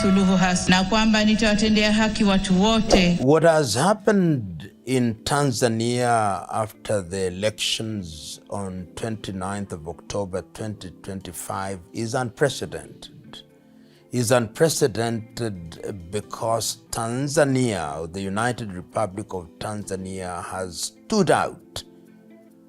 Suluhu Hassan na kwamba nitawatendea haki watu wote. What has happened in Tanzania after the elections on 29th of October 2025 is unprecedented. Is unprecedented because Tanzania, the United Republic of Tanzania, has stood out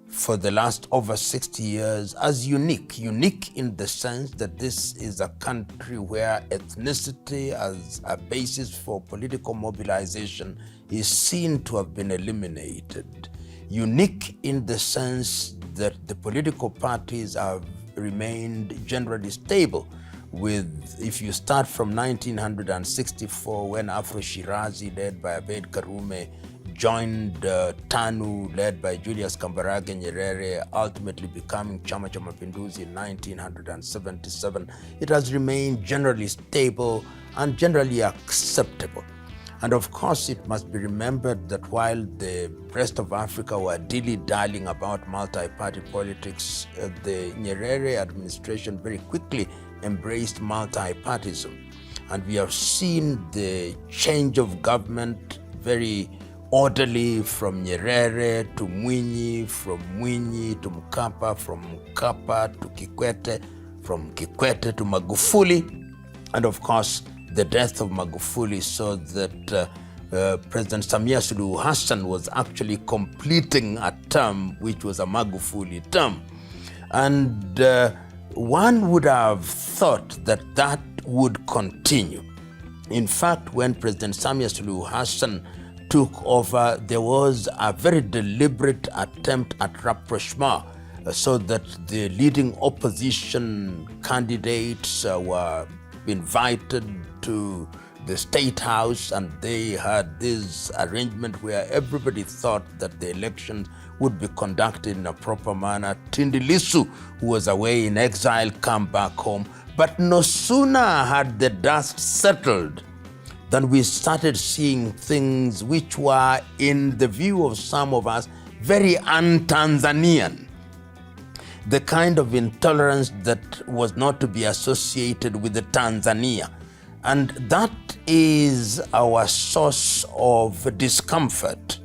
for the last over 60 years as unique. Unique in the sense that this is a country where ethnicity as a basis for political mobilization is seen to have been eliminated. Unique in the sense that the political parties have remained generally stable. With, if you start from 1964, when Afro Shirazi, led by Abeid Karume, joined TANU, led by Julius Kambarage Nyerere, ultimately becoming Chama cha Mapinduzi in 1977, it has remained generally stable and generally acceptable. And of course, it must be remembered that while the rest of Africa were dilly-dallying about multi-party politics, the Nyerere administration very quickly embraced multi-partyism. And we have seen the change of government very orderly from Nyerere to Mwinyi, from Mwinyi to Mkapa, from Mkapa to Kikwete, from Kikwete to Magufuli, and of course the death of Magufuli, so that President Samia Suluhu Hassan was actually completing a term which was a Magufuli term. And one would have thought that that would continue. In fact, when President Samia Suluhu Hassan took over, there was a very deliberate attempt at rapprochement so that the leading opposition candidates were invited to the State House, and they had this arrangement where everybody thought that the elections would be conducted in a proper manner. Tundu Lissu, who was away in exile, came back home. But no sooner had the dust settled than we started seeing things which were, in the view of some of us, very un-Tanzanian. The kind of intolerance that was not to be associated with the Tanzania. And that is our source of discomfort.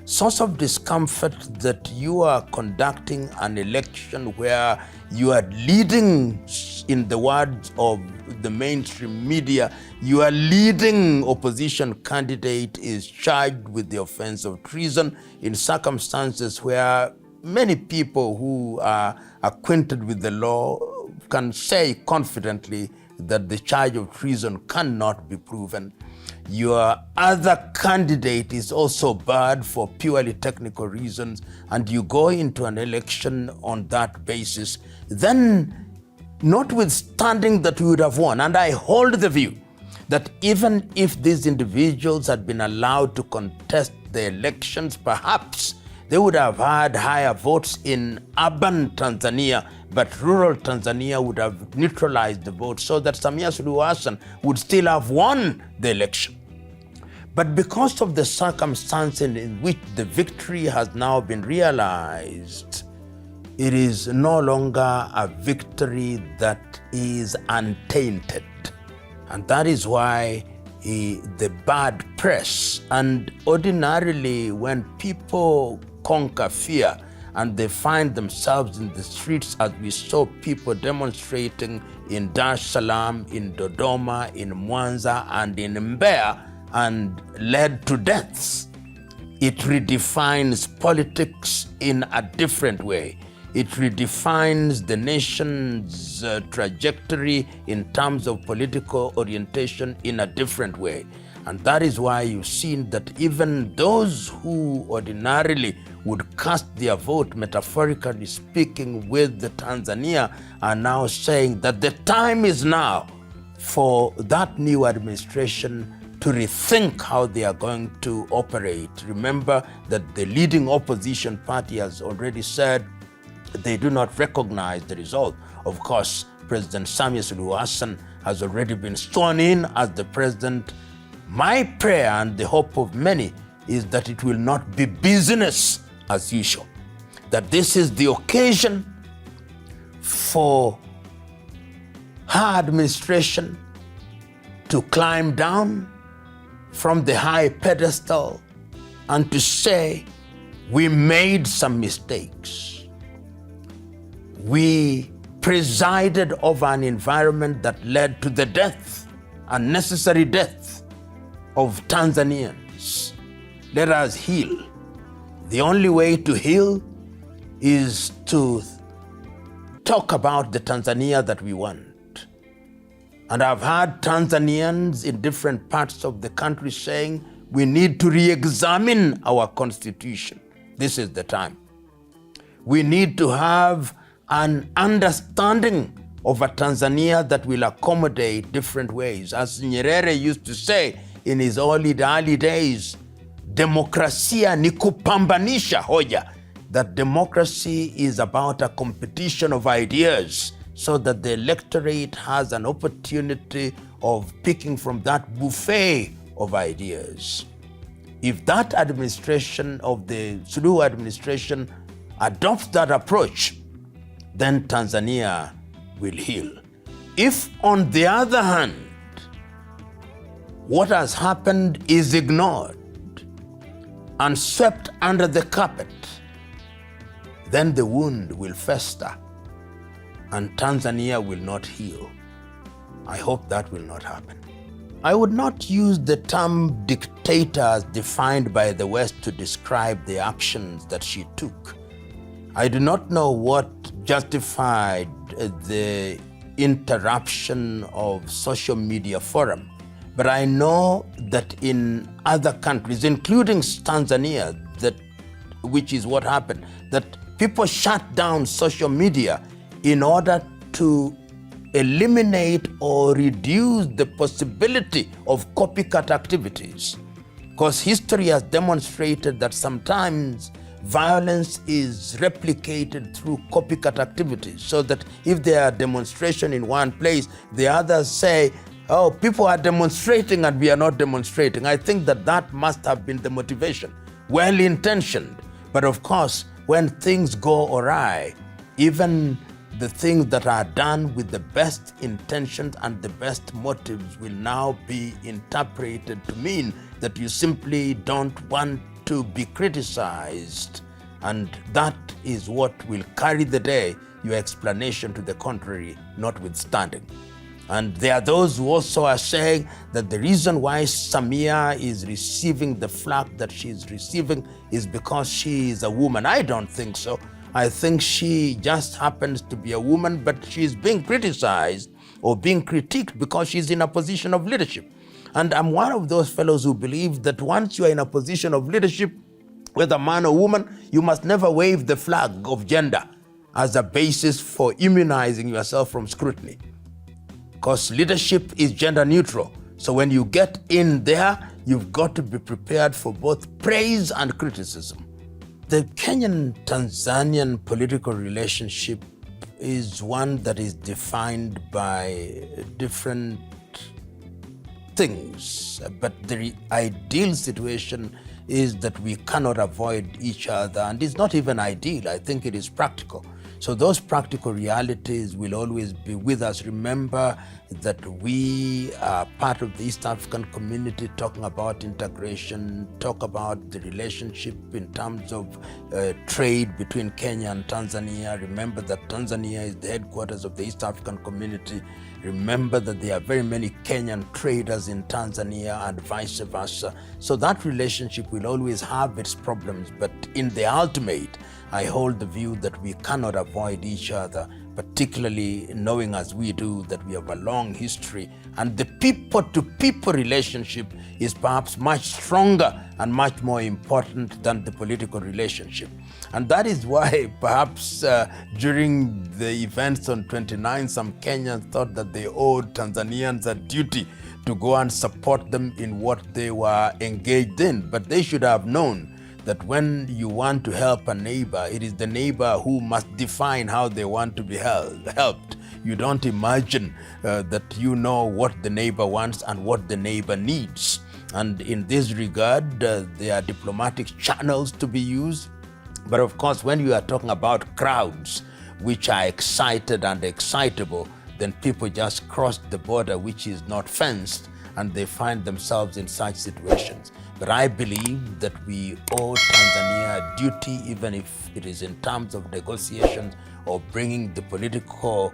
Source of discomfort that you are conducting an election where you are leading, in the words of the mainstream media, your leading opposition candidate is charged with the offense of treason in circumstances where many people who are acquainted with the law can say confidently that the charge of treason cannot be proven. Your other candidate is also barred for purely technical reasons, and you go into an election on that basis, then notwithstanding that we would have won, and I hold the view that even if these individuals had been allowed to contest the elections, perhaps they would have had higher votes in urban Tanzania, but rural Tanzania would have neutralized the vote so that Samia Suluhu Hassan would still have won the election. But because of the circumstances in which the victory has now been realized, it is no longer a victory that is untainted. And that is why the bad press, and ordinarily when people conquer fear and they find themselves in the streets, as we saw people demonstrating in Dar es Salaam, in Dodoma, in Mwanza, and in Mbeya, and led to deaths. It redefines politics in a different way. It redefines the nation's trajectory in terms of political orientation in a different way. And that is why you've seen that even those who ordinarily would cast their vote, metaphorically speaking, with the Tanzania, are now saying that the time is now for that new administration to rethink how they are going to operate. Remember that the leading opposition party has already said they do not recognize the result. Of course, President Samia Suluhu Hassan has already been sworn in as the president. My prayer and the hope of many is that it will not be business as usual, that this is the occasion for her administration to climb down from the high pedestal and to say, we made some mistakes. We presided over an environment that led to the death, unnecessary death of Tanzanians. Let us heal. The only way to heal is to talk about the Tanzania that we want. And I've heard Tanzanians in different parts of the country saying, we need to re-examine our constitution. This is the time. We need to have an understanding of a Tanzania that will accommodate different ways. As Nyerere used to say in his early days, demokrasia ni kupambanisha hoja. That democracy is about a competition of ideas so that the electorate has an opportunity of picking from that buffet of ideas. If that administration of the Suluhu administration adopts that approach, then Tanzania will heal. If, on the other hand, what has happened is ignored and swept under the carpet, then the wound will fester and Tanzania will not heal. I hope that will not happen. I would not use the term dictator as defined by the West to describe the actions that she took. I do not know what justified the interruption of social media forum, but I know that in other countries, including Tanzania, which is what happened, that people shut down social media in order to eliminate or reduce the possibility of copycat activities. Because history has demonstrated that sometimes violence is replicated through copycat activities, so that if there are demonstrations in one place, the others say, oh, people are demonstrating and we are not demonstrating. I think that must have been the motivation, well-intentioned. But of course, when things go awry, even the things that are done with the best intentions and the best motives will now be interpreted to mean that you simply don't want to be criticized. And that is what will carry the day, your explanation to the contrary notwithstanding. And there are those who also are saying that the reason why Samia is receiving the flack that she is receiving is because she is a woman. I don't think so. I think she just happens to be a woman, but she's being criticized or being critiqued because she's in a position of leadership. And I'm one of those fellows who believe that once you are in a position of leadership, whether man or woman, you must never wave the flag of gender as a basis for immunizing yourself from scrutiny. Because leadership is gender neutral. So when you get in there, you've got to be prepared for both praise and criticism. The Kenyan-Tanzanian political relationship is one that is defined by different things. But the ideal situation is that we cannot avoid each other. And it's not even ideal. I think it is practical. So those practical realities will always be with us. Remember that we are part of the East African community, talking about integration, talk about the relationship in terms of trade between Kenya and Tanzania. Remember that Tanzania is the headquarters of the East African community. Remember that there are very many Kenyan traders in Tanzania and vice versa. So that relationship will always have its problems, but in the ultimate, I hold the view that we cannot avoid each other, particularly knowing as we do that we have a long history, and the people-to-people relationship is perhaps much stronger and much more important than the political relationship. And that is why perhaps during the events on 29, some Kenyans thought that they owed Tanzanians a duty to go and support them in what they were engaged in. But they should have known that when you want to help a neighbor, it is the neighbor who must define how they want to be helped. You don't imagine that you know what the neighbor wants and what the neighbor needs. And in this regard, there are diplomatic channels to be used. But of course, when you are talking about crowds which are excited and excitable, then people just cross the border which is not fenced, and they find themselves in such situations. But I believe that we owe Tanzania a duty, even if it is in terms of negotiations or bringing the political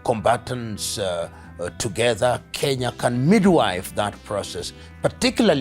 combatants together. Kenya can midwife that process, particularly